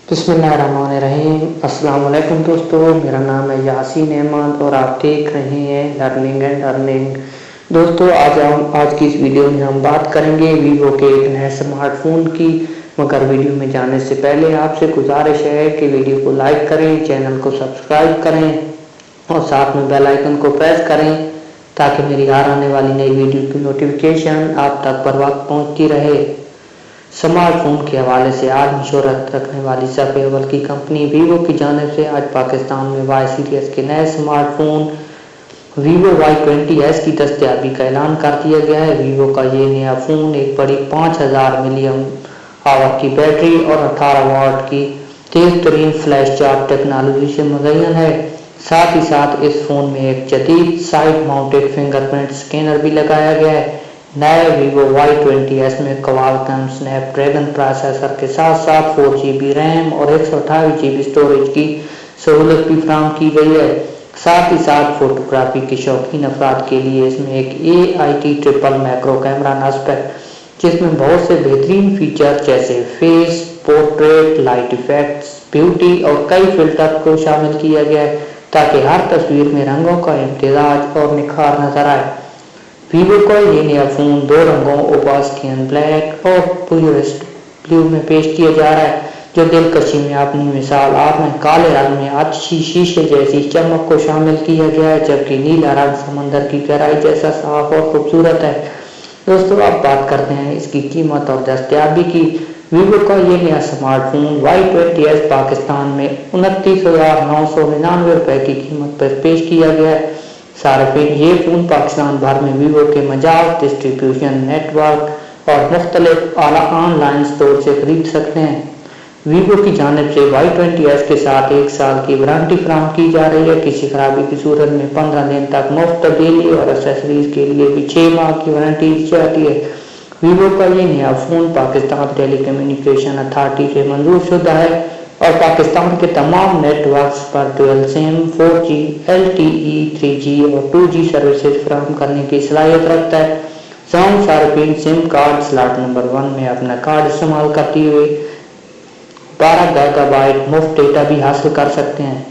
बिस्मिल्लाहिर्रहमानिर्रहीम। अस्सलाम वालेकुम दोस्तों, मेरा नाम है यासीन अहमद और आप देख रहे हैं लर्निंग एंड अर्निंग। दोस्तों आज की इस वीडियो में हम बात करेंगे वीवो के एक नए स्मार्टफोन की। मगर वीडियो में जाने से पहले आपसे गुजारिश है कि वीडियो को लाइक करें, चैनल को सब्सक्राइब करें और साथ में बेल आइकन को प्रेस करें ताकि मेरी हर आने वाली नई वीडियो की नोटिफिकेशन आप तक बर वक्त पहुँचती रहे। स्मार्टफोन के हवाले से आज शोहरत रखने वाली सबसे अव्वल की कंपनी वीवो की जानिब से आज पाकिस्तान में वाई सीरीज के नए स्मार्टफोन वीवो Y20s की दस्तयाबी का ऐलान कर दिया गया है। वीवो का ये नया फ़ोन एक बड़ी 5000 मिलियन आवर की बैटरी और 18 वाट की तेज़ तरीन फ्लैश चार्ज टेक्नोलॉजी से मुज़य्यन है। साथ ही साथ इस फ़ोन में एक जदीद साइड माउंटेड फिंगरप्रिंट स्कैनर भी लगाया गया है। नए वीवो Y20s में क्वालकॉम स्नैपड्रैगन प्रोसेसर के साथ साथ 4GB रैम और 128GB स्टोरेज की सहूलत भी फराहम की गई है। साथ ही साथ फोटोग्राफी के शौकीन अफराद के लिए इसमें एक AIT ट्रिपल मैक्रो कैमरा नस्ब है, जिसमें बहुत से बेहतरीन फीचर जैसे face, portrait, light effects, beauty और कई फिल्टर को शामिल किया गया है ताकि हर तस्वीर में रंगों का इम्तिजाज और निखार नजर आए। वीवो का ये नया फ़ोन दो रंगों ओपास्कियन ब्लैक और प्योरेस्ट ब्लू में पेश किया जा रहा है, जो दिलकशी में अपनी मिसाल आप में काले रंग में अच्छी शीशे जैसी चमक को शामिल किया गया है, जबकि नीला रंग समंदर की गहराई जैसा साफ और खूबसूरत है। दोस्तों अब बात करते हैं इसकी कीमत और दस्तयाबी की। वीवो का ये नया स्मार्टफोन Y20s पाकिस्तान में 29,999 रुपये की कीमत पर पेश किया गया है। सार्फिन ये फ़ोन पाकिस्तान भर में वीवो के मजाज डिस्ट्रीब्यूशन नेटवर्क और मुख्तलिफ आला ऑनलाइन स्टोर से खरीद सकते हैं। वीवो की जानिब से Y20s के साथ 1 साल की वारंटी फराहम की जा रही है। किसी खराबी की सूरत में 15 दिन तक मुफ्त तब्दीली और एक्सेसरीज के लिए भी 6 माह की वारंटी दी जाती है। वीवो का ये नया phone Pakistan telecommunication authority से मंजूर शुदा है और पाकिस्तान के तमाम नेटवर्क्स पर dual SIM 4G, LTE, 3G और 2G सर्विसेज फराहम करने की सलाहियत रखता है। साउंड सार्फिन सिम कार्ड स्लॉट नंबर 1 में अपना कार्ड इस्तेमाल करते हुए 12 GB मुफ्त डेटा भी हासिल कर सकते हैं।